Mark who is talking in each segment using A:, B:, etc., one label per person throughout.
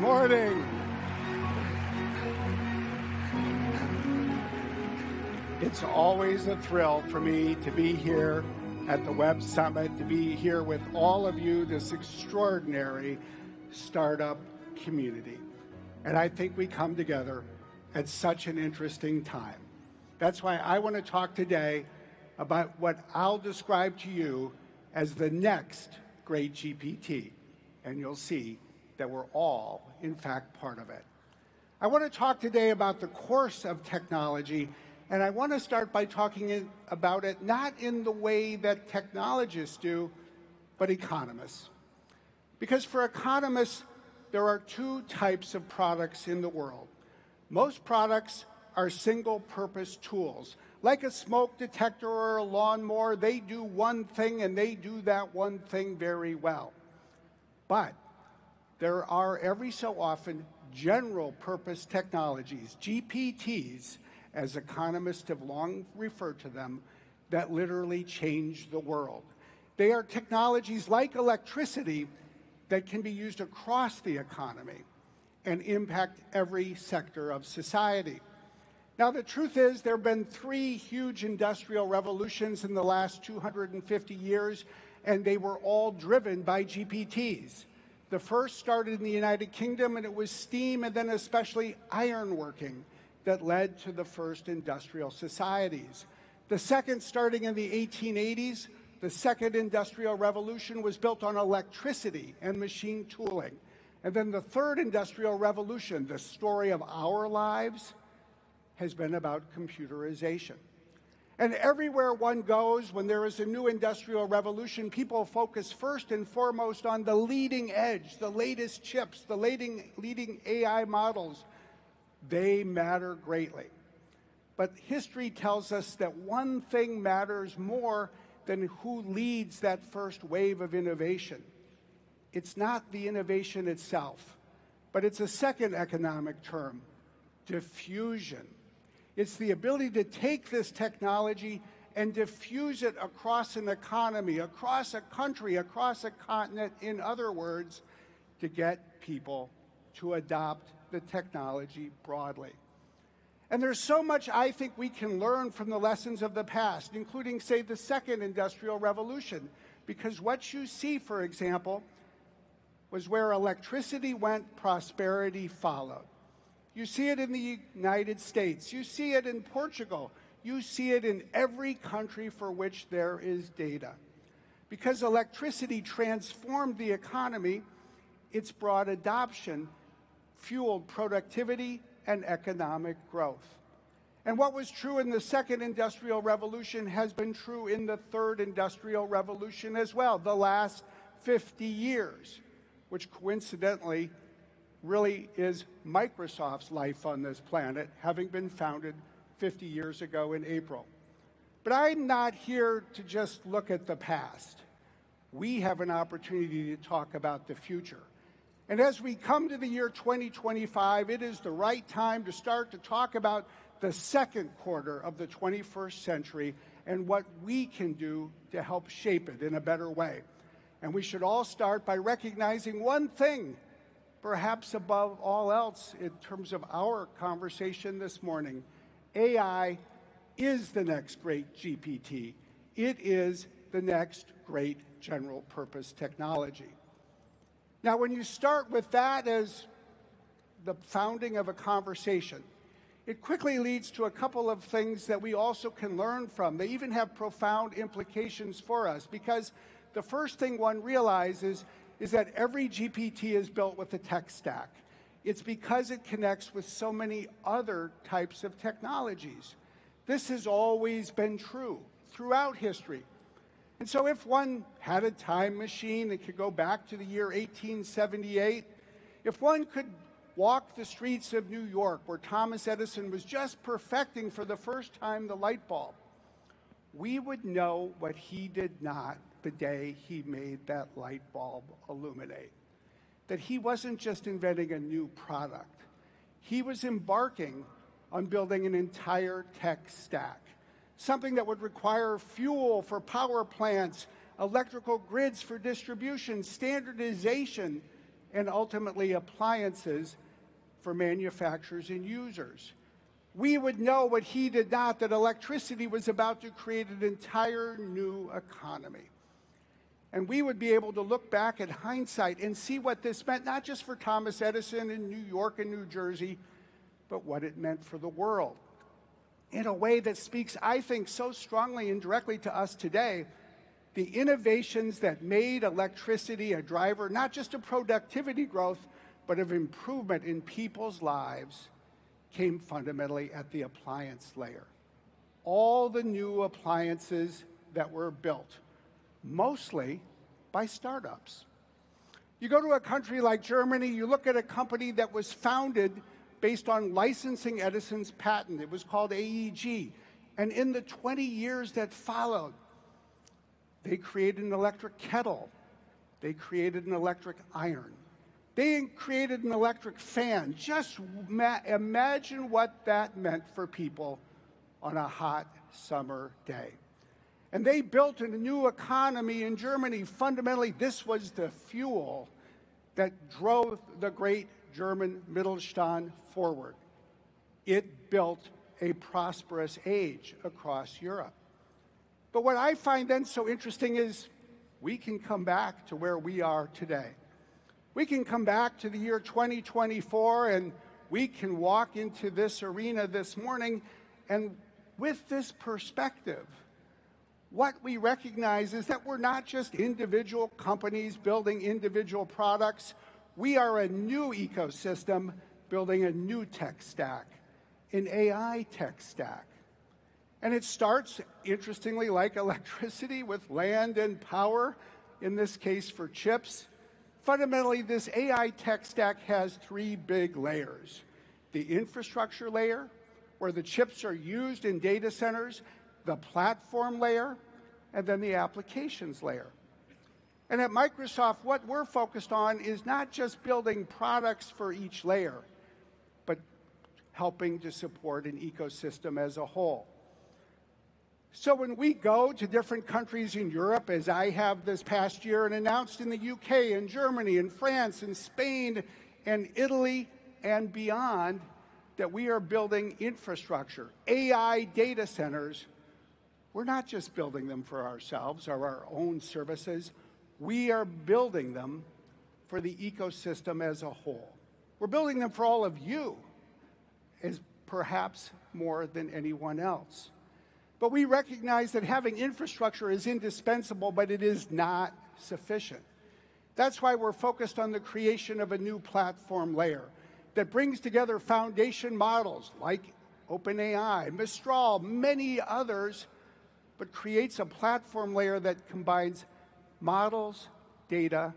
A: morning. It's always a thrill for me to be here at the Web Summit, to be here with all of you, this extraordinary startup community. And I think we come together at such an interesting time. That's why I want to talk today about what I'll describe to you as the next great GPT. And you'll see that we're all, in fact, part of it. I want to talk today about the course of technology, and I want to start by talking about it not in the way that technologists do, but economists. Because for economists, there are two types of products in the world. Most products are single-purpose tools. Like a smoke detector or a lawnmower, they do one thing, and they do that one thing very well. But there are every so often general-purpose technologies, GPTs, as economists have long referred to them, that literally change the world. They are technologies like electricity that can be used across the economy and impact every sector of society. Now, the truth is, there have been three huge industrial revolutions in the last 250 years, and they were all driven by GPTs. The first started in the United Kingdom, and it was steam and then especially ironworking that led to the first industrial societies. The second, starting in the 1880s, the second industrial revolution was built on electricity and machine tooling. And then the third industrial revolution, the story of our lives, has been about computerization. And everywhere one goes, when there is a new industrial revolution, people focus first and foremost on the leading edge, the latest chips, the leading AI models. They matter greatly. But history tells us that one thing matters more than who leads that first wave of innovation. It's not the innovation itself, but it's a second economic term, diffusion. It's the ability to take this technology and diffuse it across an economy, across a country, across a continent, in other words, to get people to adopt the technology broadly. And there's so much I think we can learn from the lessons of the past, including, say, the second industrial revolution, because what you see, for example, was where electricity went, prosperity followed. You see it in the United States. You see it in Portugal. You see it in every country for which there is data. Because electricity transformed the economy, its broad adoption fueled productivity and economic growth. And what was true in the second industrial revolution has been true in the third industrial revolution as well, the last 50 years, which coincidentally really is Microsoft's life on this planet, having been founded 50 years ago in April. But I'm not here to just look at the past. We have an opportunity to talk about the future. And as we come to the year 2025, it is the right time to start to talk about the second quarter of the 21st century and what we can do to help shape it in a better way. And we should all start by recognizing one thing, perhaps above all else in terms of our conversation this morning. AI is the next great GPT. It is the next great general purpose technology. Now, when you start with that as the founding of a conversation, it quickly leads to a couple of things that we also can learn from. They even have profound implications for us, because the first thing one realizes is that every GPT is built with a tech stack. It's because it connects with so many other types of technologies. This has always been true throughout history. And so if one had a time machine that could go back to the year 1878, if one could walk the streets of New York where Thomas Edison was just perfecting for the first time the light bulb, we would know what he did not the day he made that light bulb illuminate. That he wasn't just inventing a new product. He was embarking on building an entire tech stack, something that would require fuel for power plants, electrical grids for distribution, standardization and ultimately appliances for manufacturers and users. We would know what he did not, that electricity was about to create an entire new economy. And we would be able to look back at hindsight and see what this meant, not just for Thomas Edison in New York and New Jersey, but what it meant for the world. In a way that speaks, I think, so strongly and directly to us today, the innovations that made electricity a driver, not just of productivity growth, but of improvement in people's lives, came fundamentally at the appliance layer. All the new appliances that were built, mostly by startups. You go to a country like Germany, you look at a company that was founded based on licensing Edison's patent. It was called AEG. And in the 20 years that followed, they created an electric kettle. They created an electric iron. They created an electric fan. Just imagine what that meant for people on a hot summer day. And they built a new economy in Germany. Fundamentally, this was the fuel that drove the great German Mittelstand forward. It built a prosperous age across Europe. But what I find then so interesting is we can come back to where we are today. We can come back to the year 2024 and we can walk into this arena this morning, and with this perspective, what we recognize is that we're not just individual companies building individual products. We are a new ecosystem building a new tech stack, an AI tech stack. And it starts, interestingly, like electricity with land and power, in this case for chips. Fundamentally, this AI tech stack has three big layers. The infrastructure layer, where the chips are used in data centers, the platform layer, and then the applications layer. And at Microsoft, what we're focused on is not just building products for each layer, but helping to support an ecosystem as a whole. So when we go to different countries in Europe, as I have this past year, and announced in the UK and Germany and France and Spain and Italy and beyond, that we are building infrastructure, AI data centers, we're not just building them for ourselves or our own services. We are building them for the ecosystem as a whole. We're building them for all of you, as perhaps more than anyone else. But we recognize that having infrastructure is indispensable, but it is not sufficient. That's why we're focused on the creation of a new platform layer that brings together foundation models like OpenAI, Mistral, many others, but creates a platform layer that combines models, data,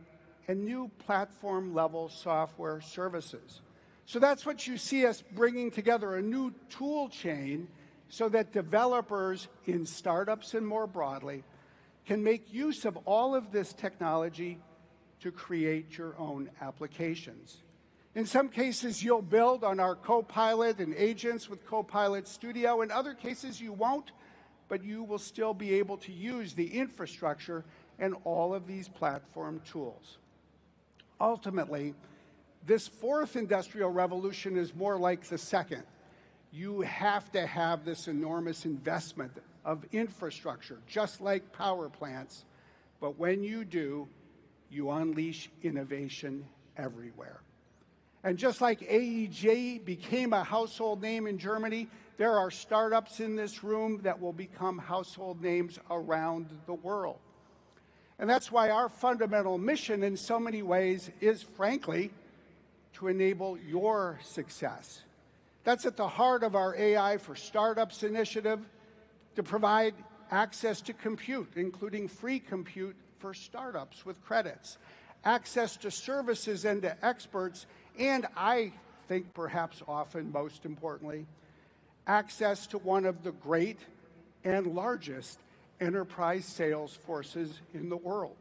A: and new platform-level software services. So that's what you see us bringing together, a new tool chain so that developers in startups and more broadly can make use of all of this technology to create your own applications. In some cases, you'll build on our Copilot and agents with Copilot Studio. In other cases, you won't, but you will still be able to use the infrastructure and all of these platform tools. Ultimately, this fourth industrial revolution is more like the second. You have to have this enormous investment of infrastructure, just like power plants. But when you do, you unleash innovation everywhere. And just like AEG became a household name in Germany, there are startups in this room that will become household names around the world. And that's why our fundamental mission in so many ways is, frankly, to enable your success. That's at the heart of our AI for Startups initiative, to provide access to compute, including free compute for startups with credits, access to services and to experts, and I think perhaps often most importantly, access to one of the great and largest enterprise sales forces in the world.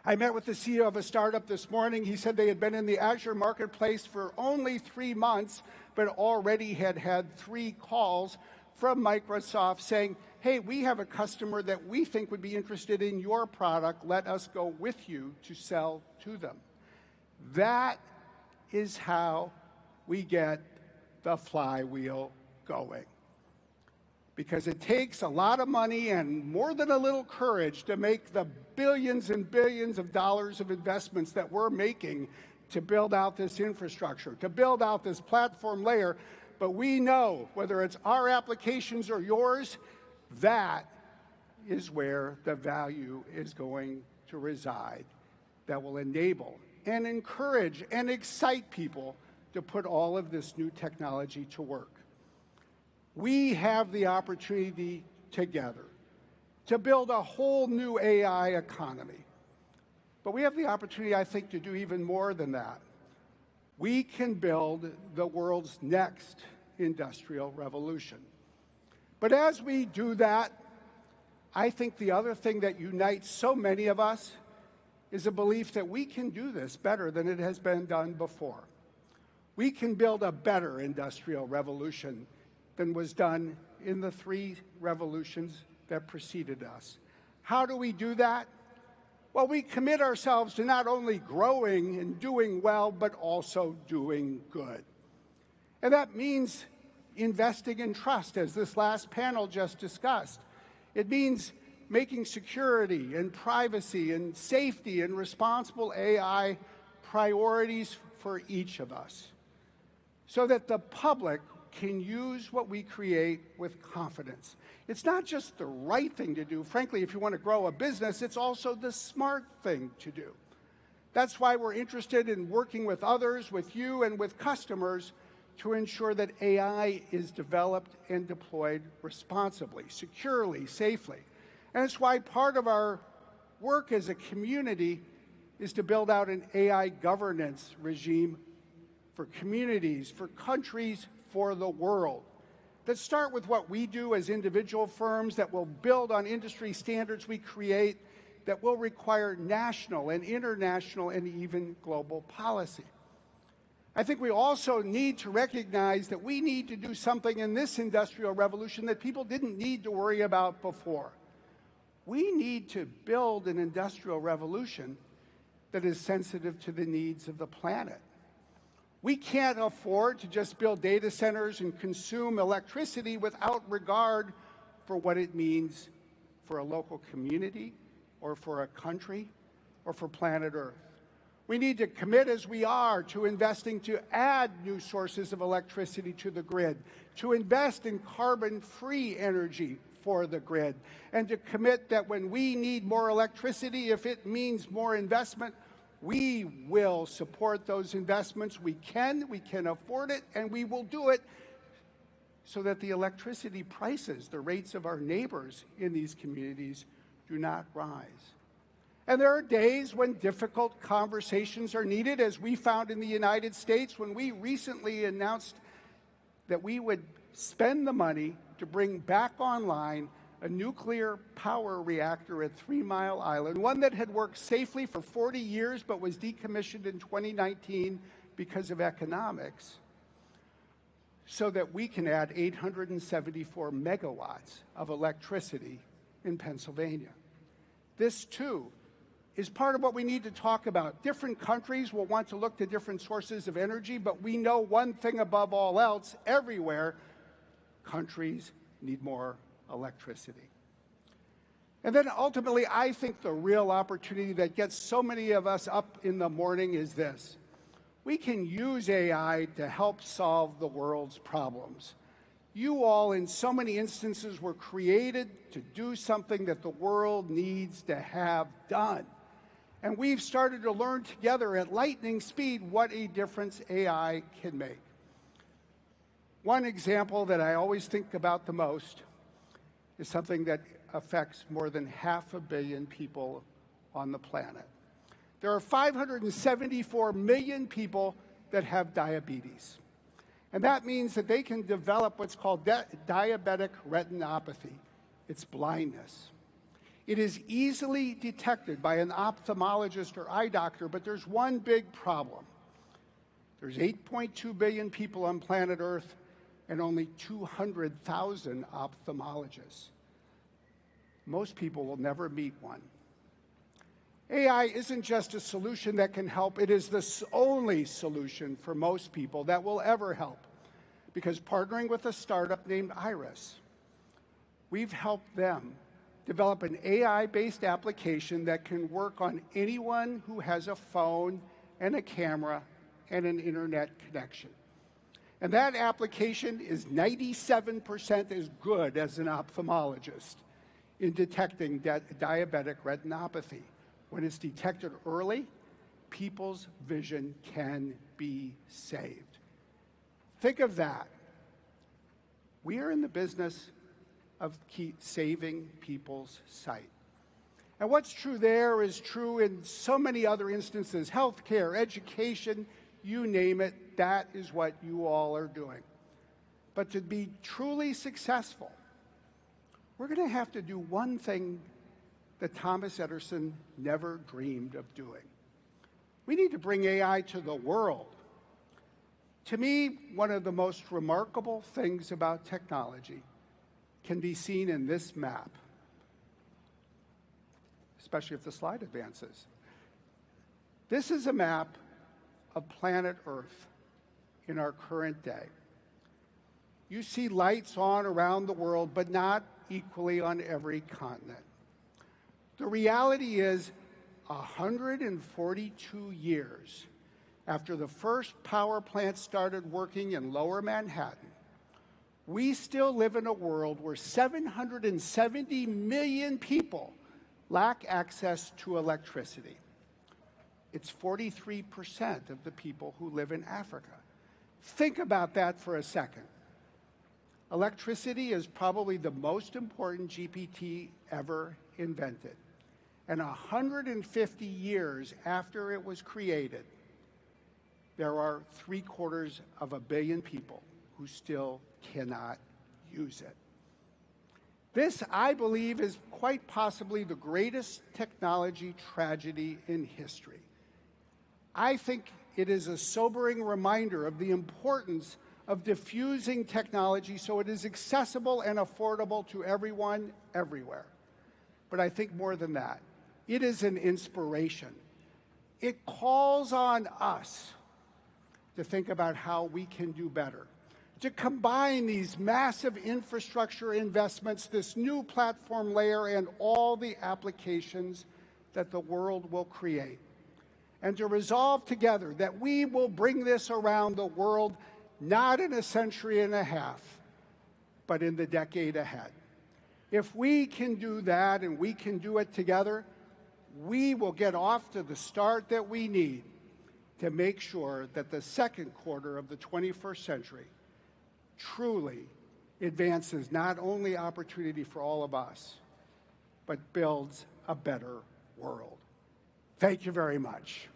A: I met with the CEO of a startup this morning. He said they had been in the Azure marketplace for only 3 months, but already had had 3 calls from Microsoft saying, hey, we have a customer that we think would be interested in your product. Let us go with you to sell to them. That is how we get the flywheel going. Because it takes a lot of money and more than a little courage to make the billions and billions of dollars of investments that we're making to build out this infrastructure, to build out this platform layer. But we know, whether it's our applications or yours, that is where the value is going to reside, that will enable and encourage and excite people to put all of this new technology to work. We have the opportunity together to build a whole new AI economy. But we have the opportunity, I think, to do even more than that. We can build the world's next industrial revolution. But as we do that, I think the other thing that unites so many of us is a belief that we can do this better than it has been done before. We can build a better industrial revolution than was done in the 3 revolutions that preceded us. How do we do that? Well, we commit ourselves to not only growing and doing well, but also doing good. And that means investing in trust, as this last panel just discussed. It means making security and privacy and safety and responsible AI priorities for each of us, so that the public can use what we create with confidence. It's not just the right thing to do. Frankly, if you want to grow a business, it's also the smart thing to do. That's why we're interested in working with others, with you, and with customers to ensure that AI is developed and deployed responsibly, securely, safely. And it's why part of our work as a community is to build out an AI governance regime for communities, for countries, for the world, that start with what we do as individual firms, that will build on industry standards we create, that will require national and international and even global policy. I think we also need to recognize that we need to do something in this industrial revolution that people didn't need to worry about before. We need to build an industrial revolution that is sensitive to the needs of the planet. We can't afford to just build data centers and consume electricity without regard for what it means for a local community or for a country or for planet Earth. We need to commit, as we are, to investing to add new sources of electricity to the grid, to invest in carbon-free energy for the grid, and to commit that when we need more electricity, if it means more investment, we will support those investments. We can afford it, and we will do it so that the electricity prices, the rates of our neighbors in these communities, do not rise. And there are days when difficult conversations are needed, as we found in the United States when we recently announced that we would spend the money to bring back online a nuclear power reactor at 3 Mile Island, one that had worked safely for 40 years but was decommissioned in 2019 because of economics, so that we can add 874 megawatts of electricity in Pennsylvania. This, too, is part of what we need to talk about. Different countries will want to look to different sources of energy, but we know one thing above all else: everywhere, countries need more electricity. And then ultimately, I think the real opportunity that gets so many of us up in the morning is this: we can use AI to help solve the world's problems. You all, in so many instances, were created to do something that the world needs to have done. And we've started to learn together at lightning speed what a difference AI can make. One example that I always think about the most is something that affects more than 500 million people on the planet. There are 574 million people that have diabetes. And that means that they can develop what's called diabetic retinopathy. It's blindness. It is easily detected by an ophthalmologist or eye doctor, but there's one big problem. There's 8.2 billion people on planet Earth and only 200,000 ophthalmologists. Most people will never meet one. AI isn't just a solution that can help, it is the only solution for most people that will ever help. Because partnering with a startup named Iris, we've helped them develop an AI-based application that can work on anyone who has a phone and a camera and an internet connection. And that application is 97% as good as an ophthalmologist in detecting diabetic retinopathy. When it's detected early, people's vision can be saved. Think of that. We are in the business of saving people's sight. And what's true there is true in so many other instances: healthcare, education, you name it, that is what you all are doing. But to be truly successful, we're going to have to do one thing that Thomas Edison never dreamed of doing. We need to bring AI to the world. To me, one of the most remarkable things about technology can be seen in this map, especially if the slide advances. This is a map of planet Earth in our current day. You see lights on around the world, but not equally on every continent. The reality is, 142 years after the first power plant started working in Lower Manhattan, we still live in a world where 770 million people lack access to electricity. It's 43% of the people who live in Africa. Think about that for a second. Electricity is probably the most important GPT ever invented. And 150 years after it was created, there are 750 million people who still cannot use it. This, I believe, is quite possibly the greatest technology tragedy in history. I think it is a sobering reminder of the importance of diffusing technology so it is accessible and affordable to everyone, everywhere. But I think more than that, it is an inspiration. It calls on us to think about how we can do better, to combine these massive infrastructure investments, this new platform layer, and all the applications that the world will create, and to resolve together that we will bring this around the world not in a century and a half, but in the decade ahead. If we can do that, and we can do it together, we will get off to the start that we need to make sure that the second quarter of the 21st century truly advances not only opportunity for all of us, but builds a better world. Thank you very much.